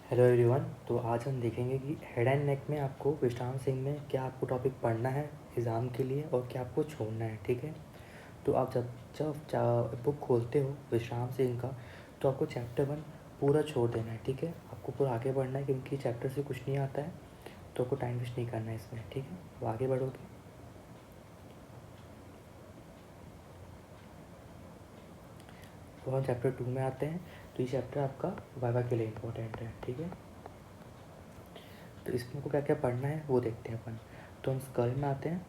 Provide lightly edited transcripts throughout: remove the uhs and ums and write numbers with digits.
Hello everyone. तो आज हम देखेंगे कि हेड एंड नेक में आपको विश्राम सिंह में क्या आपको टॉपिक पढ़ना है एग्ज़ाम के लिए और क्या आपको छोड़ना है। ठीक है, तो आप जब जब बुक खोलते हो विश्राम सिंह का तो आपको चैप्टर 1 पूरा छोड़ देना है। ठीक है, आपको पूरा आगे बढ़ना है क्योंकि चैप्टर से कुछ नहीं आता है, तो आपको टाइम वेस्ट नहीं करना है इसमें। ठीक है, तो आगे बढ़ोगे। तो हम चैप्टर 2 में आते हैं। तो ये चैप्टर आपका वाइवा के लिए इम्पोर्टेंट है। ठीक है, तो इसमें को क्या क्या पढ़ना है वो देखते हैं अपन। तो हम स्कल में आते हैं।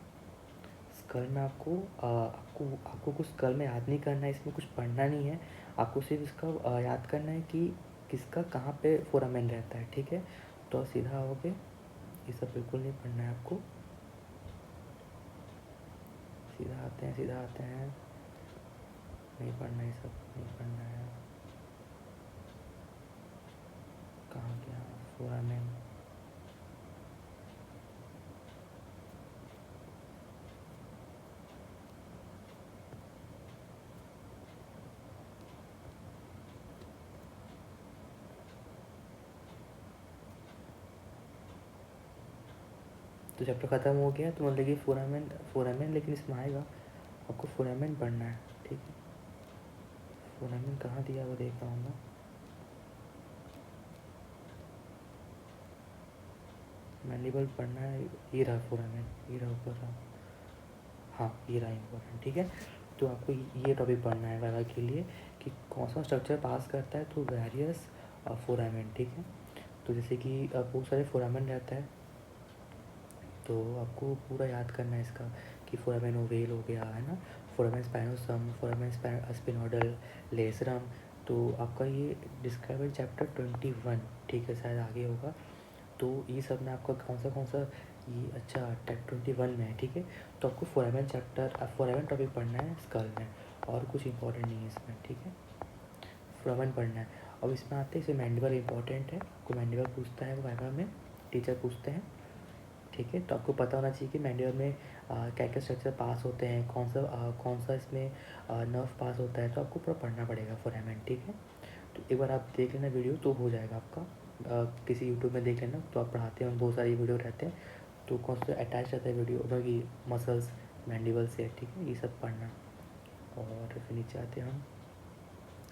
स्कल में आपको कुछ स्कल में याद नहीं करना है, इसमें कुछ पढ़ना नहीं है। आपको सिर्फ इसका याद करना है कि किसका कहाँ पे फोरामेन रहता है। ठीक है, तो आप सीधा आओगे, ये सब बिल्कुल नहीं पढ़ना है आपको। सीधा आते हैं, नहीं पढ़ना है, ये सब नहीं पढ़ना है। कहाँ गया फोरामेन? तो चैप्टर ख़त्म हो गया, तो मतलब कि फोरामेन फोरामेन लेकिन इसमें आएगा, आपको फोरामेन पढ़ना है। ठीक है, फोरामेन कहाँ दिया वो देख रहा हूँ मैं। मैंडिबल पढ़ना है, ये रहा फोरामेन, ये रहा ऊपर रहा। हाँ, ये रहा इम्पोर्टेंट। ठीक है, तो आपको ये टॉपिक पढ़ना है वाइवा के लिए कि कौन सा स्ट्रक्चर पास करता है तो वेरियस फोरामेन। ठीक है, तो जैसे कि बहुत सारे फोरामेन रहता है, तो आपको पूरा याद करना है इसका कि फोरामेन ओवेल हो गया है ना, फोरामेन स्पाइनोसम, फोरामेन स्पिनोडल, लेसरम। तो आपका ये डिस्क्राइब है चैप्टर 21। ठीक है, शायद आगे होगा। तो ये सब में आपका कौन सा ये अच्छा टैप 21 में है। ठीक है, तो आपको फोरामेन टॉपिक पढ़ना है स्कल में, और कुछ इंपॉर्टेंट नहीं है इसमें। ठीक है, फोरामेन पढ़ना है। अब इसमें आते हैं, इसे मैंडिबल इंपॉर्टेंट है, आपको मैंडिबल पूछता है वाइवा में, टीचर पूछते हैं। ठीक है, तो आपको पता होना चाहिए कि मैंडिबल में क्या क्या स्ट्रक्चर पास होते हैं, कौन सा इसमें नर्व पास होता है, तो आपको पूरा पढ़ना पड़ेगा फोरामेन। ठीक है, तो एक बार आप देख लेना वीडियो तो हो जाएगा आपका। किसी यूट्यूब में देख लेना, तो आप पढ़ाते हैं, बहुत सारी वीडियो रहते हैं, तो कौन सा अटैच रहता है वीडियो कि मसल्स मैंडिबल से। ठीक है, ये सब पढ़ना। और फिर नीचे आते हैं हम,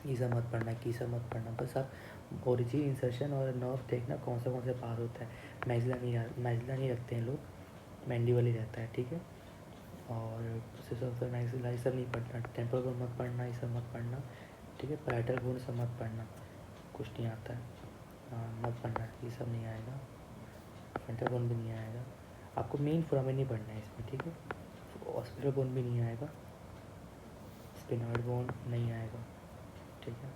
ये सब मत पढ़ना, की सब मत पढ़ना, बस आप ओरिजिन इंसर्शन और नर्व देखना कौन से पास होता है। मैजिला नहीं रखते हैं लोग, मैंडिबल ही रहता है। ठीक है, और उससे सब मैजिला ये सब नहीं पढ़ना, टेम्पल बोन मत पढ़ना, ये सब मत पढ़ना। ठीक है, पैराइटल बोन सब मत पढ़ना, कुछ नहीं आता है। मत पढ़ना, ये सब नहीं आएगा, फ्रंटल बोन भी नहीं आएगा। आपको मेन फोरामेन नहीं पढ़ना है इसमें। ठीक है, ऑस्पिटल बोन भी नहीं आएगा, स्पिनॉइड बोन नहीं आएगा। ठीक है,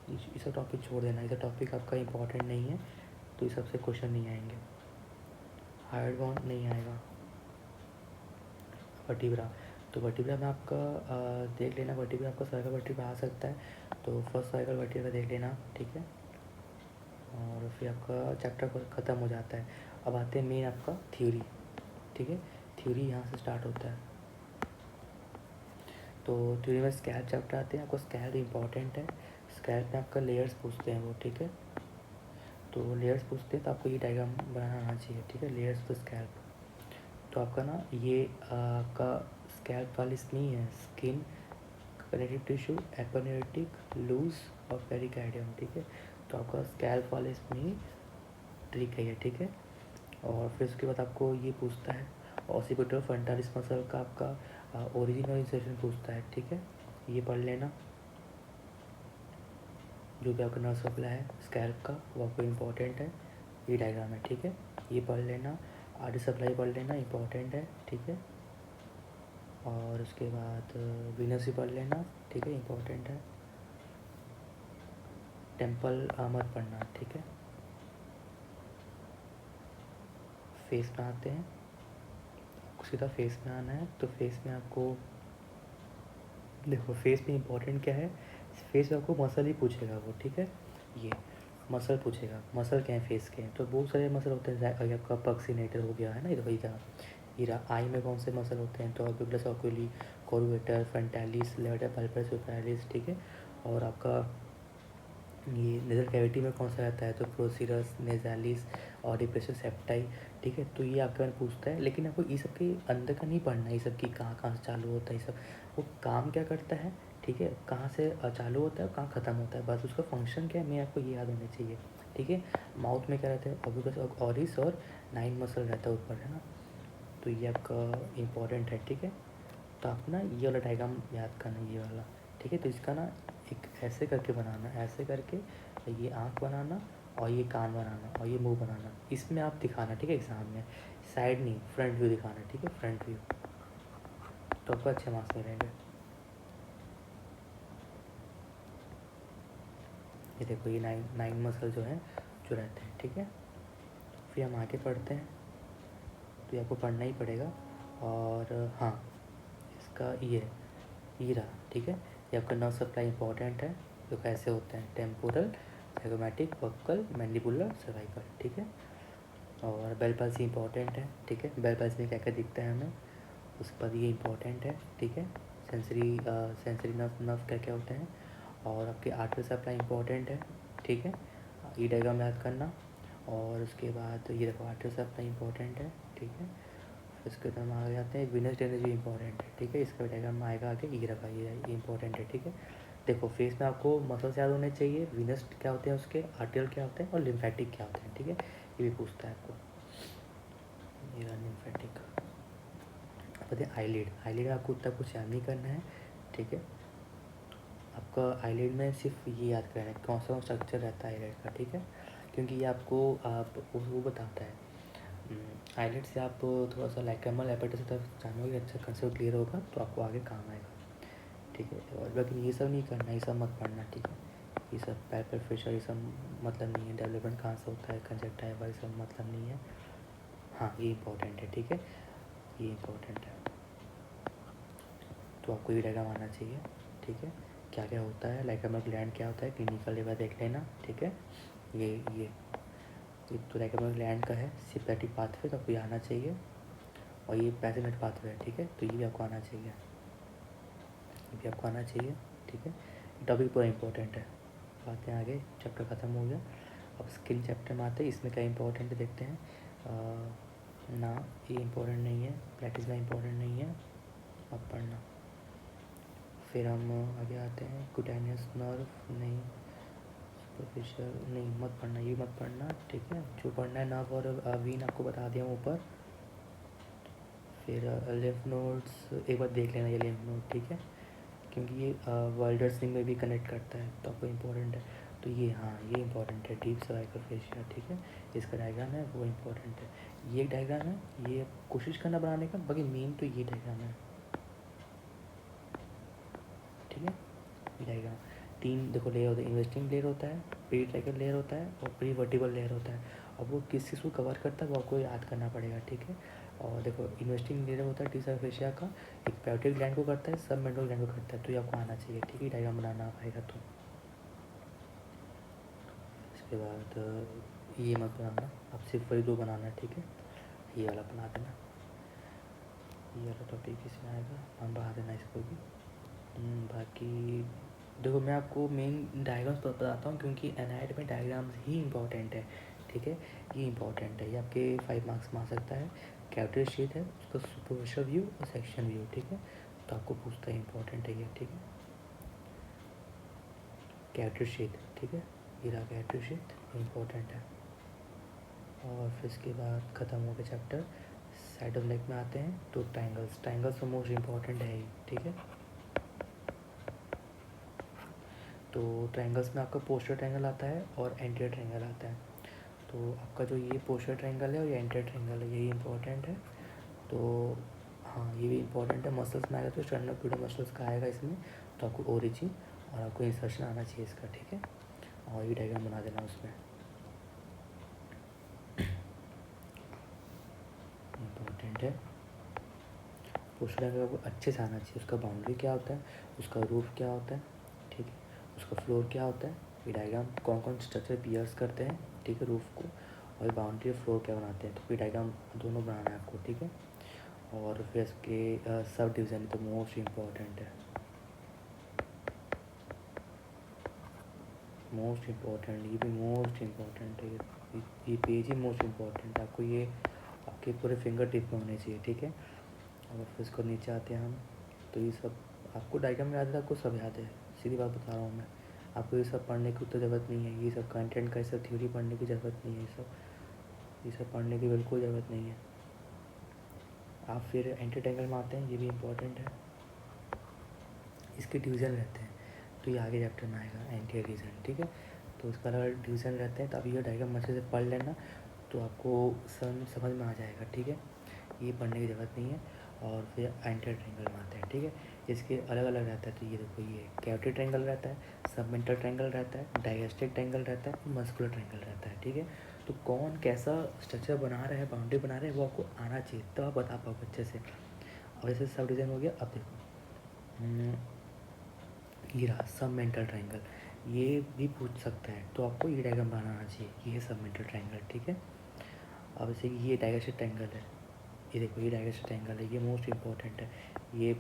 ये सब टॉपिक छोड़ देना, ये सब टॉपिक आपका इंपॉर्टेंट नहीं है, तो इस सबसे क्वेश्चन नहीं आएंगे। हाइड बोन नहीं आएगा। वर्टिब्रा, तो वर्टिब्रा में आपका देख लेना, वर्टिब्रा आपका सर्कल वर्टिब्रा आ सकता है, तो फर्स्ट सर्कल वर्टिब्रा देख लेना। ठीक है, और फिर आपका चैप्टर ख़त्म हो जाता है। अब आते हैं मेन आपका थ्योरी। ठीक है, थ्योरी यहाँ से स्टार्ट होता है। तो थ्योरी में स्कैल चैप्टर आते हैं, आपको स्कैल इंपॉर्टेंट है। स्कैल में आपका लेयर्स पूछते हैं वो। ठीक है, तो लेयर्स पूछते हैं, तो आपको ये डायग्राम बनाना आना चाहिए। ठीक है, लेयर्स ऑफ स्कैल्प। तो आपका ना ये आपका स्कैल्प वाली नहीं है, स्किन, कनेक्टिव टिश्यू, एपोनेटिक, लूज और पेरिकार्डियम। ठीक है, तो आपका स्कैल्प वाले इसमें ट्रिक है ये। ठीक है, और फिर उसके बाद आपको ये पूछता है ऑसिपिटल फ्रंटालिस मसल का आपका ओरिजिन और इंसर्शन पूछता है। ठीक है, ये पढ़ लेना, जो भी आपका नर्व सप्लाई है स्कैल्प का वो आपको इम्पोर्टेंट है, ये डायग्राम है। ठीक है, ये पढ़ लेना, आर्टरी सप्लाई पढ़ लेना, इम्पोर्टेंट है। ठीक है, और उसके बाद वीनस भी पढ़ लेना। ठीक है, इम्पोर्टेंट है। टेम्पल मत पढ़ना। ठीक है, फेस में आते हैं, सीधा फेस में आना है। तो फेस में आपको देखो, फेस में इंपॉर्टेंट क्या है, फेस में आपको मसल ही पूछेगा वो। ठीक है, ये मसल पूछेगा, मसल क्या है फेस के, तो बहुत सारे मसल होते हैं। आपका पक्सीनेटर हो गया है ना, ये देखो, ये क्या हीरा आई में कौन से मसल होते हैं, तो ऑर्बिकुलस ऑक्यूली, कोरुएटर, फ्रंटालिस, लेवाटर पल्पस सुपरालिस। ठीक है, और आपका ये नेजल कैविटी में कौन सा रहता है, तो प्रोसीरस, नेजालिस और डिप्रेशन सेप्टाई। ठीक है, तो ये आपके बारे में पूछता है, लेकिन आपको ये सब के अंदर का नहीं पढ़ना है, ये सब की कहाँ कहाँ से चालू होता है, ये सब वो काम क्या करता है। ठीक है, कहाँ से चालू होता है, कहाँ ख़त्म होता है, बस उसका फंक्शन क्या है मैं आपको ये याद होना चाहिए। ठीक है, माउथ में क्या रहता है, ऑब्लिकस ऑरिस और 9 मसल रहता है ऊपर, है ना। तो ये आपका इम्पोर्टेंट है। ठीक है, तो आप ना ये वाला डायग्राम याद करना, ये वाला। ठीक है, तो इसका ना एक ऐसे करके बनाना, ऐसे करके ये आँख बनाना और ये कान बनाना और ये मुंह बनाना, इसमें आप दिखाना। ठीक है, एग्ज़ाम में साइड नहीं, फ्रंट व्यू दिखाना। ठीक है, फ्रंट व्यू, तो आपको अच्छे मार्क्स मिलेंगे। ये देखो, ये नाइन मसल जो है जो रहते हैं। ठीक है, फिर हम आगे पढ़ते हैं, तो ये आपको पढ़ना ही पड़ेगा। और हाँ, इसका ये रहा। ठीक है, ये आपका नर्व सप्लाई इंपॉर्टेंट है, जो कैसे होते हैं, temporal, zygomatic, buccal, mandibular, cervical. ठीक है, और बेल पाल्सी इंपॉर्टेंट है। ठीक है, बेल पाल्सी में क्या क्या दिखता है हमें, उसके बाद ये इंपॉर्टेंट है। ठीक है, सेंसरी नर्व क्या क्या होते हैं, और आपके आर्टरी सप्लाई इंपॉर्टेंट है। ठीक है, ये डायग्राम याद करना। और उसके बाद ये देखो, आर्टरी सप्लाई इंपॉर्टेंट है। ठीक है, फिर उसके बाद हम आगे आते हैं, विनस ड्रेनेज भी इंपॉर्टेंट है। ठीक है, इसका डायग्राम आएगा आगे, ये रखा, ये इंपॉर्टेंट है। ठीक है, देखो फेस में आपको मसल्स याद होने चाहिए, विनस क्या होते हैं उसके, आर्टियल क्या होते हैं और लिम्फेटिक क्या होते हैं। ठीक है, ये भी पूछता है आपको, ये रहा लिम्फेटिक। अब आईलिड, आईलिड आपको उतना कुछ याद नहीं करना है। ठीक है, आपका आईलिड में सिर्फ ये याद करना है कौन सा स्ट्रक्चर रहता है आईलिड का। ठीक है, क्योंकि ये आपको आप वो बताता है। आईलिड से आप थोड़ा सा लाइकेमल एपेटाइटिस की तरफ जानोगे, अच्छा कंसेप्ट क्लियर होगा तो आपको आगे काम आएगा। ठीक है, और लेकिन ये सब नहीं करना, ये सब मत पढ़ना। ठीक है, ये सब पैल्पल फिशर, ये सब मतलब नहीं है, डेवलपमेंट कहाँ से होता है, कंजक्टाइवा, ये सब मतलब नहीं है। हाँ, ये इंपॉर्टेंट है। ठीक है, ये इंपॉर्टेंट है, तो आपको ये डायग्राम आना चाहिए। ठीक है, क्या क्या होता है, लाइकेमल ग्लैंड क्या होता है, क्लिनिकल लेवल देख लेना। ठीक है, ये तो लाइकेमल ग्लैंड का है, सिम्पैथेटिक पाथवे, तो आपको ये आना चाहिए। और ये पैसिनेट पाथवे है। ठीक है, तो ये भी आपको आना चाहिए, ये भी आपको आना चाहिए। ठीक है, टॉपिक पूरा इंपॉर्टेंट है। आते हैं आगे, चैप्टर ख़त्म हो गया। अब स्किन चैप्टर में आते हैं, इसमें क्या इंपॉर्टेंट है देखते हैं। ना, ये इंपॉर्टेंट नहीं है, प्रैक्टिस में इंपॉर्टेंट नहीं है, अब पढ़ना। फिर हम आगे आते हैं, कुटेनियस नर्व नहीं, सुपरफिशियल नहीं, मत पढ़ना, ये मत पढ़ना। ठीक है, जो पढ़ना है नर्व और वीन आपको बता दिया हूँ ऊपर। फिर लिम्फ नोड्स एक बार देख लेना, ये लिम्फ नोड। ठीक है, क्योंकि ये वर्ल्डर्स में भी कनेक्ट करता है, तो आपको इम्पोर्टेंट है। तो ये, हाँ, ये इंपॉर्टेंट है, डीप सर्वाइकल फेशिया। ठीक है, इसका डायग्राम है वो इम्पोर्टेंट है, ये एक डायग्राम है, ये कोशिश करना बनाने का, बाकी मेन तो ये डायग्राम है। ठीक है, ये डायग्राम 3 देखो लेयर होता है, इन्वेस्टिंग लेयर होता है, प्री ट्रैकर लेयर होता है और प्री वर्टिबल लेयर होता है। अब वो किस चीज़ को कवर करता है वो आपको याद करना पड़ेगा। ठीक है, और देखो इन्वेस्टिंग लेयर होता है टी सर्फेशिया का, एक प्यूबिक ग्लैंड को करता है, सब मेंटल ग्लैंड को करता है, तो ये आपको आना चाहिए। ठीक है, डायग्राम बनाना आएगा तो। इसके बाद ये मत बनाना, आप सिर्फ वही 2 बनाना। ठीक है, ये वाला बना देना, ये वाला टॉपिक इसमें आएगा, हम बढ़ा देना इसको भी। बाकी देखो, मैं आपको मेन डायग्राम्स बताता हूँ, क्योंकि एनाइड में डायग्राम्स ही इंपॉर्टेंट है। ठीक है, ये इंपॉर्टेंट है, ये आपके 5 मार्क्स में आ सकता है। कैविटी शीथ है, उसका सुपरफिशियल व्यू और सेक्शन व्यू। ठीक है, तो आपको पूछता है, इंपॉर्टेंट है ये। ठीक है, कैविटी शीथ। ठीक है, ये रहा कैविटी शीथ, इंपॉर्टेंट है। और फिर इसके बाद ख़त्म हो गया चैप्टर। साइड ऑफ नेक में आते हैं, तो ट्राइंगल्स, ट्राइंगल्स तो मोस्ट इंपॉर्टेंट है ही। ठीक है, तो ट्रायंगल्स में आपका पोस्टर ट्रायंगल आता है और एंटीरियर ट्रायंगल आता है। तो आपका जो ये पोस्टर ट्रायंगल है और ये एंटीरियर ट्रायंगल है, यही इंपॉर्टेंट है। तो हाँ, ये भी इंपॉर्टेंट है। मसल्स में आएगा तो स्टर्नोक्यूडर मसल्स का आएगा इसमें, तो आपको ओरिजिन और आपको इंसर्शन आना चाहिए इसका। ठीक है, और ये डायग्राम बना देना उसमें, इम्पोर्टेंट है। पोस्टर ट्रायंगल आपको अच्छे से आना चाहिए, उसका बाउंड्री क्या होता है, उसका रूफ क्या होता है, ठीक है, उसका फ्लोर क्या होता है, ये डायग्राम कौन कौन स्ट्रक्चर पियर्स करते हैं, ठीक है, रूफ को, और बाउंड्री और फ्लोर क्या बनाते हैं, तो ये डायग्राम दोनों बनाना है आपको। ठीक है, और फिर इसके सब डिवीज़न तो मोस्ट इम्पॉर्टेंट है, मोस्ट इम्पॉर्टेंट, ये भी मोस्ट इम्पॉर्टेंट है। ये पेज ही मोस्ट इम्पॉर्टेंट है। आपको ये आपके पूरे फिंगर टिप में होने चाहिए, ठीक है। और फिर इसको नीचे आते हैं हम, तो ये सब आपको डायग्राम याद है, आपको सब याद है, सीधी बात बता रहा हूँ मैं। आपको ये सब पढ़ने की तो ज़रूरत नहीं है, ये सब कंटेंट का, ये सब थ्योरी पढ़ने की ज़रूरत नहीं है, ये सब पढ़ने की बिल्कुल ज़रूरत नहीं है। आप फिर एंटी ट्रायंगल में आते हैं, ये भी इम्पोर्टेंट है। इसके डिवीज़न रहते हैं, तो ये आगे चैप्टर में आएगा, एंटी डिवीज़न, ठीक है। तो इसका अलग डिवीज़न रहते हैं, तो अभी ये डायग्राम अच्छे से पढ़ लेना, तो आपको समझ में आ जाएगा, ठीक है। ये पढ़ने की ज़रूरत नहीं है। और फिर एंटी ट्रायंगल में आते हैं, ठीक है। इसके अलग अलग रहता है, तो ये देखो, ये कैविटी ट्रायंगल रहता है, सबमेंटल ट्रायंगल रहता है, डायगोस्टिक ट्रायंगल रहता है, मस्कुलर ट्रायंगल रहता है, ठीक है। तो कौन कैसा स्ट्रक्चर बना रहा है, बाउंड्री बना रहे हैं, वो आपको आना चाहिए, तब आप बता पाओगे अच्छे से। और जैसे सब डिज़ाइन हो गया, अब देखो, ये रहा सबमेंटल ट्रायंगल, ये भी पूछ सकता है, तो आपको ये डायग्राम बनाना चाहिए, ये है सबमेंटल ट्रायंगल, ठीक है। अब जैसे कि ये डायगोस्टिक ट्रायंगल है, ये देखो, ये डायगोस्टिक ट्रायंगल है, ये मोस्ट इम्पॉर्टेंट है, ये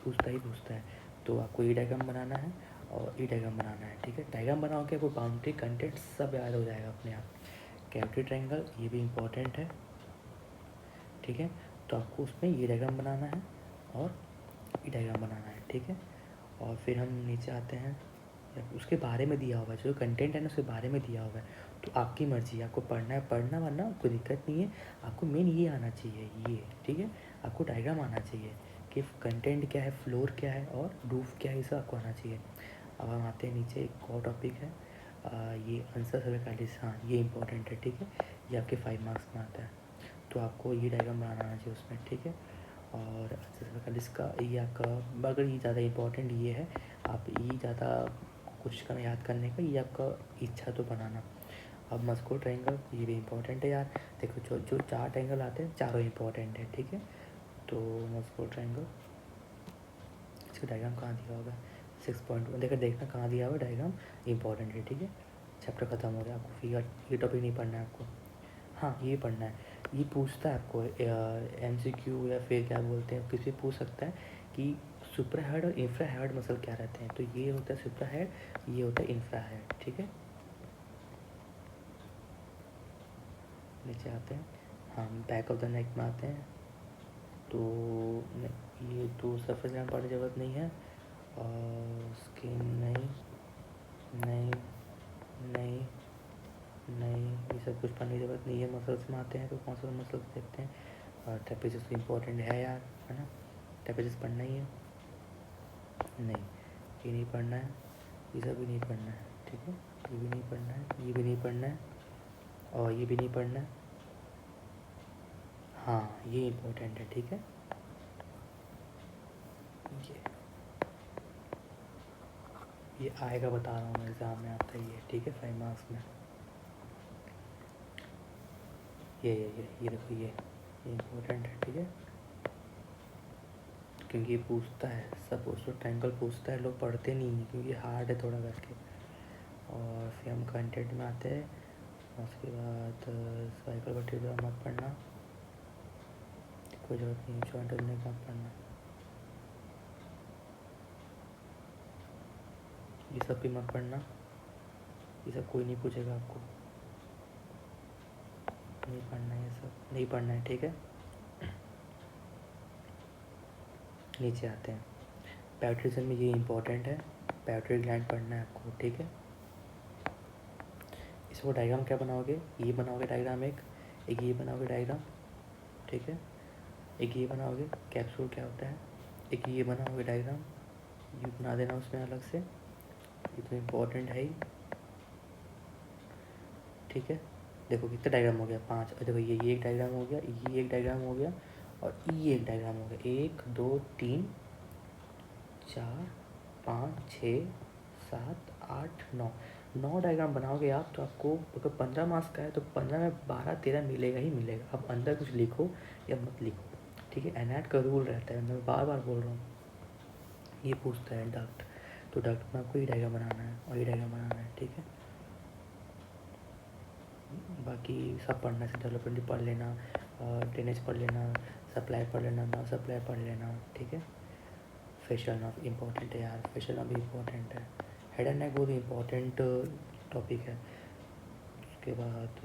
पूछता है, तो आपको ये डायग्राम बनाना है और ये डायग्राम बनाना है, ठीक है। डायग्राम बनाओगे आपको बाउंड्री कंटेंट सब याद हो जाएगा अपने आप। कैविटी ट्रायंगल, ये भी इम्पॉर्टेंट है, ठीक है। तो आपको उसमें ये डायग्राम बनाना है और ये डायग्राम बनाना है, ठीक है। और फिर हम नीचे आते हैं, उसके बारे में दिया हुआ है, जो कंटेंट है ना उसके बारे में दिया हुआ है, तो आपकी मर्ज़ी, आपको पढ़ना है पढ़ना, वरना कोई दिक्कत नहीं है। आपको मेन ये आना चाहिए, ये, ठीक है। आपको डायग्राम आना चाहिए कि कंटेंट क्या है, फ्लोर क्या है और रूफ क्या है, ये सब आपको आना चाहिए। अब हम आते हैं नीचे, एक और टॉपिक है, ये आंसर सर्वे कैलिस, हाँ ये इंपॉर्टेंट है, ठीक है। ये आपके 5 मार्क्स में आता है, तो आपको ये डायग्राम बनाना आना चाहिए उसमें, ठीक है। और आंसर सर्वे कैलिस का ये आपका, अगर ये ज़्यादा इंपॉर्टेंट ये है, आप ये ज़्यादा कोशिश करना याद करने का, ये आपका इच्छा तो बनाना। अब मस्कुलर ट्रायंगल, ये भी इम्पोर्टेंट है यार। देखो, जो जो 4 ट्रायंगल आते हैं, चारों इम्पोर्टेंट है, ठीक है। तो मस्कुलर ट्रायंगल, इसका डायग्राम कहाँ दिया होगा, 6.1, देखना कहाँ दिया हुआ डायग्राम, इंपॉर्टेंट है, ठीक है। चैप्टर खत्म हो गया, आपको फिर ये टॉपिक नहीं पढ़ना है आपको। हाँ, ये पढ़ना है, ये पूछता है आपको MCQ, या फिर क्या बोलते हैं, किसी पूछ सकता है कि सुप्रा हेड और इंफ्रा हेड मसल क्या रहते हैं। तो ये होता है सुप्रा हेड, ये होता है इंफ्रा हेड, ठीक है। नीचे आते हैं, हम बैक ऑफ द नेक में आते हैं, तो ये तो सरफेस लाइन पढ़ने की ज़रूरत नहीं है, और स्किन नहीं नहीं नहीं नहीं, ये सब कुछ पढ़ने की ज़रूरत नहीं है। मसल्स में आते हैं, तो कौन सा मसल्स देखते हैं, और ट्रेपेजिस तो इम्पोर्टेंट है यार, है ना, ट्रेपेजिस पढ़ना ही है, नहीं ये नहीं पढ़ना है, ये सब भी नहीं पढ़ना है, ठीक है। ये भी नहीं पढ़ना है, ये भी नहीं पढ़ना है, और ये भी नहीं पढ़ना है, हाँ ये इम्पोर्टेंट है, ठीक है। ये आएगा, बता रहा हूँ मैं, एग्ज़ाम में आता है ये, ठीक है, 5 मार्क्स में। ये देखो, ये इम्पोर्टेंट है, ठीक है, क्योंकि ये पूछता है, सपोज तो ट्रायंगल पूछता है, लोग पढ़ते नहीं हैं क्योंकि हार्ड है थोड़ा करके। और फिर हम कंटेंट में आते हैं, उसके बाद साइकिल वर्टिब्रा मत पढ़ना, कोई ज़रूरत नहीं, जॉइंट होने का पढ़ना, ये सब भी मत पढ़ना, ये सब कोई नहीं पूछेगा आपको, नहीं पढ़ना है, ये सब नहीं पढ़ना है, ठीक है। नीचे आते हैं, पैट्रिसन में ये इंपॉर्टेंट है, पैट्री ग्लैंड पढ़ना है आपको, ठीक है। इसको डायग्राम क्या बनाओगे, ये बनाओगे डायग्राम, एक ये बनाओगे डायग्राम, ठीक है। एक ये बनाओगे, कैप्सूल क्या होता है, एक ये बनाओगे डायग्राम, ये बना देना उसमें अलग से, ये तो इम्पोर्टेंट है ही, ठीक है। देखो कितने डायग्राम हो गया, 5, और देखो ये एक डायग्राम हो गया, ये एक डायग्राम हो गया, और ये एक डायग्राम हो गया, 1 2 3 4 5 6 7 8 9, 9 डायग्राम बनाओगे आप, तो आपको अगर 15 मार्क्स का है तो 15 में 12 13 मिलेगा ही मिलेगा। अब अंदर कुछ लिखो या मत लिखो, ठीक है। एनएट का रूल रहता है, मैं बार बार बोल रहा हूँ, ये पूछता है डक्ट, तो डक्ट में आपको ये डायग्राम बनाना है और ये डायग्राम बनाना है, ठीक है। बाकी सब पढ़ना है, डेवलपमेंट पढ़ लेना, ड्रेनेज पढ़ लेना, सप्लाई पढ़ लेना, ना सप्लाई पढ़ लेना, ठीक है। फेशियल नर्व इम्पोर्टेंट है यार, फेशियल नर्व भी इम्पोर्टेंट है। हेड एंड नेक बहुत इंपॉर्टेंट टॉपिक है। उसके बाद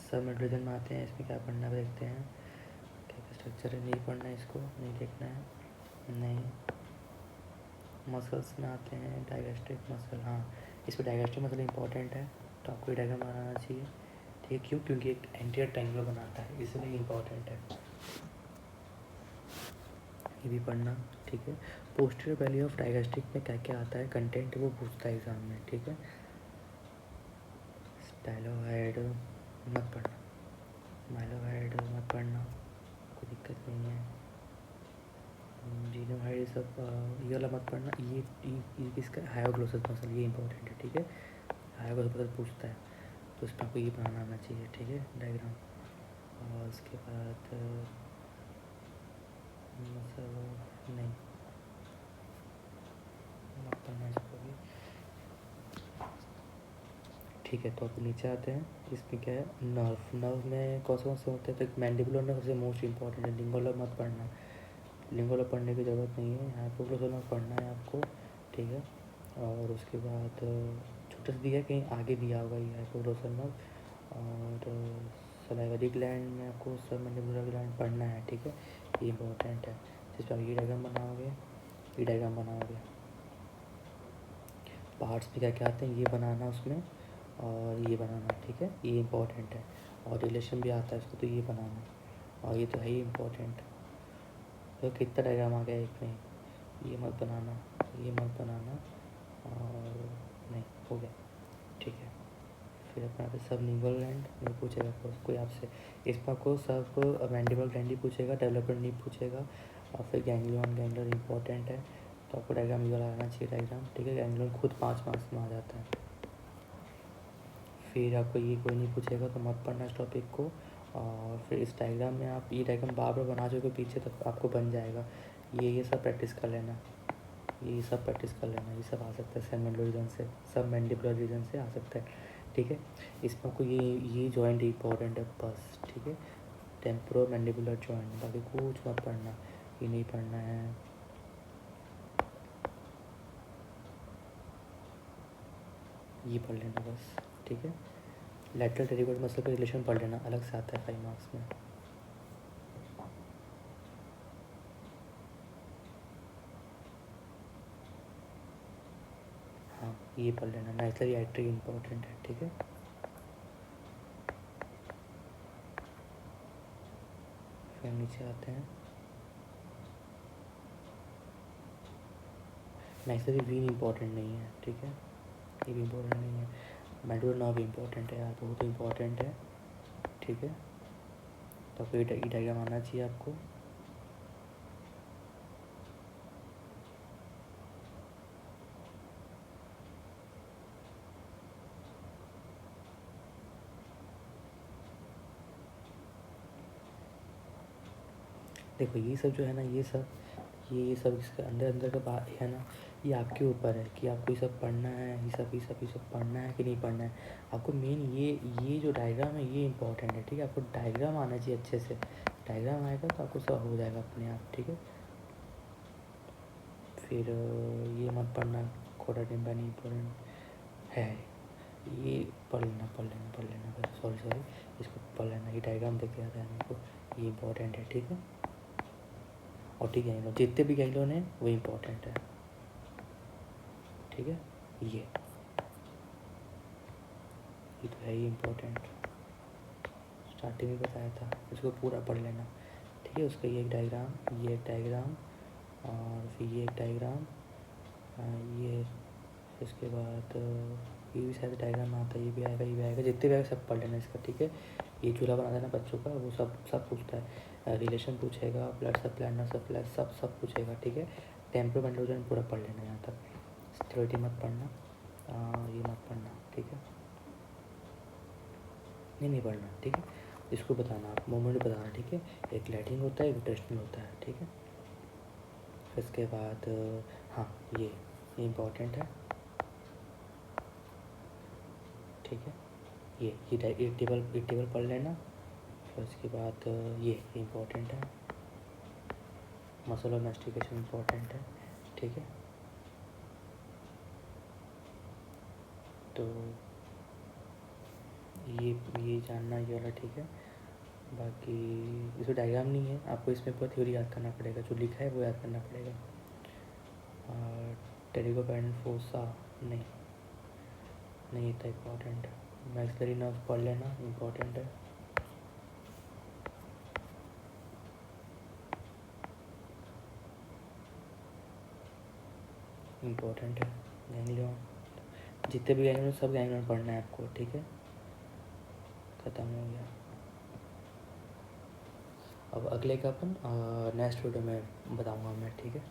सब मेडोरिजन में आते हैं। इसमें क्या पढ़ना है देखते हैं। क्या स्ट्रक्चर है, नहीं पढ़ना है, इसको नहीं देखना है, नहीं। मसल्स में आते हैं, डायगेस्टिक मसल। हाँ, इस पर डायगेस्टिक मसल इंपॉर्टेंट है, तो आपको डायग्राम बनाना चाहिए। ठीक है, क्यों? क्योंकि एक एंटीरियर ट्रायंगल बनाता है, इसलिए इम्पॉर्टेंट है, ये भी पढ़ना। ठीक है, पोस्टीरियर वैल्यू ऑफ डायगेस्टिक में क्या क्या आता है कंटेंट, वो पूछता है एग्जाम में। ठीक है, स्टाइलोहाइड मत पढ़ना, माइलोहाइड मत पढ़ना, कोई दिक्कत नहीं है। जीनोहाइड सब ये वाला मत पढ़ना। ये किसका, हायोग्लोसस मसल, ये इंपॉर्टेंट है। ठीक है, हायोग्लोसस मसल पूछता है, तो इस पर आपको ये बनाना आना चाहिए। ठीक है, डायग्राम। और उसके बाद मसल नहीं मत पढ़ना इसको भी। ठीक है, तो अब नीचे आते हैं। इसमें क्या है, नर्व में कौन से होते हैं, तो मैंडिबुलर नर्व सबसे मोस्ट इंपॉर्टेंट है। लिंगुलर मत पढ़ना, लिंगुलर पढ़ने की ज़रूरत नहीं है, हाइपोग्लोसस नर्व पढ़ना है आपको। ठीक है, और उसके बाद छोटा सा दिया है, कहीं आगे दिया होगा ये हाइपोग्लोसस नर्व। और सलाइवरी ग्लैंड में आपको सबमैंडिबुलर ग्लैंड पढ़ना है। ठीक है, ये इंपॉर्टेंट है, जिस पर आप ये डायग्राम बनाओगे, ये डायग्राम बनाओगे। पार्ट्स में क्या क्या आते हैं ये बनाना उसमें, और ये बनाना। ठीक है, ये इंपॉर्टेंट है, और रिलेशन भी आता है इसको, तो ये बनाना, और ये तो है ही इम्पोर्टेंट। तो कितना डायग्राम आ गया एक में, ये मत बनाना, ये मत बनाना, और नहीं हो गया। ठीक है, फिर अपना पे सब लिंगुअल ग्लैंड नहीं पूछेगा कोई आपसे, इसमें आपको सब मैंडिबल ग्लैंड ही पूछेगा, डेवलपमेंट नहीं पूछेगा। और फिर गैंग्लियन, गैंग्लियन इंपॉर्टेंट है, तो आपको डायग्राम ये वाला आना चाहिए डायग्राम। ठीक है, गैंग्लियन खुद 5 मार्क्स में आ जाता है। फिर आपको ये कोई नहीं पूछेगा, तो मत पढ़ना इस टॉपिक को। और फिर इस डायग्राम में आप ये डायग्राम बार बार बना चुके पीछे तक आपको बन जाएगा। ये सब प्रैक्टिस कर लेना, ये सब प्रैक्टिस कर लेना, ये सब आ सकता है सेगमेंटल रीजन से, सब मैंडिबुलर रीजन से आ सकता है। ठीक है, इसमें आपको ये जॉइंट इंपॉर्टेंट है बस। ठीक है, टेम्पोरो मैंडिबुलर जॉइंट, बाकी कुछ मत पढ़ना, ये नहीं पढ़ना है। ये पढ़ लेना बस। ठीक है, लैटरल टेरिकोइड मसल का रिलेशन पढ़ लेना, अलग से आता है 5 मार्क्स में। हाँ, ये पढ़ लेना, नाइसरी आर्टरी इंपॉर्टेंट है। ठीक है, फिर नीचे आते हैं। नाइसरी वीन इंपॉर्टेंट नहीं है। ठीक है, ये भी इम्पोर्टेंट नहीं है। मेडुलर नर्व इम्पोर्टेंट है यार, बहुत इम्पोर्टेंट है। ठीक है, तो आपको ये डायग्राम आना चाहिए आपको। देखो ये सब जो है ना, ये सब इसके अंदर अंदर का बात है ना, ये आपके ऊपर है कि आपको ये सब पढ़ना है, ये सब पढ़ना है कि नहीं पढ़ना है। आपको मेन ये जो डायग्राम है ये इंपॉर्टेंट है। ठीक है, आपको डायग्राम आना चाहिए अच्छे से, डायग्राम आएगा तो आपको सब हो जाएगा अपने आप। ठीक है, फिर ये मत पढ़ना, कोडा टिम्बा नहीं इम्पोर्टेंट है, ये पढ़ लेना सॉरी इसको पढ़ लेना, ये डायग्राम देख के आता है मेरे को, ये इंपॉर्टेंट है। ठीक है, और ठीक है, जितने भी गैंग्लियन हैं वो इम्पोर्टेंट है। ठीक है, ये तो है ही इम्पोर्टेंट, स्टार्टिंग में बताया था, इसको पूरा पढ़ लेना। ठीक है, उसका ये एक डायग्राम, ये एक डायग्राम, और फिर ये एक डायग्राम, ये, इसके बाद ये भी शायद डायग्राम आता है, ये भी आएगा, ये भी आएगा, जितने भी आएगा सब पढ़ लेना इसका। ठीक है, ये चूल्हा बना देना बच्चों का, वो सब पूछता है, रिलेशन पूछेगा, ब्लड सप्लाई, नर्व सप्लाई, सब पूछेगा। ठीक है, टेम्परोमेंटल पूरा पढ़ लेना यहाँ तक, स्टेरिटी मत पढ़ना, ये मत पढ़ना। ठीक है, नहीं पढ़ना। ठीक है, इसको बताना, आप मोमेंट बताना। ठीक है, एक लैटिंग होता है, एक रोटेशनल होता है। ठीक है, फिर इसके बाद हाँ ये इम्पोर्टेंट है। ठीक है, ये टेबल पढ़ लेना। फिर उसके बाद ये इम्पोर्टेंट है, मसल और मैस्टिकेशन इम्पोर्टेंट है। ठीक है, तो ये जानना ये वाला ठीक है। बाकी इसमें डायग्राम नहीं है, आपको इसमें पूरा थ्योरी याद करना पड़ेगा, जो लिखा है वो याद करना पड़ेगा। टेरिगोपैरेंट फोसा नहीं इतना इम्पोर्टेंट। मैक्सिलरी नर्व पढ़ लेना, इम्पोर्टेंट है। इम्पोर्टेंट है गैंग्लियन, जितने भी गैंग्लियन सब गैंग्लियन पढ़ना है आपको, ठीक है। ख़त्म हो गया। अब अगले का अपन नेक्स्ट वीडियो में बताऊंगा मैं, ठीक है।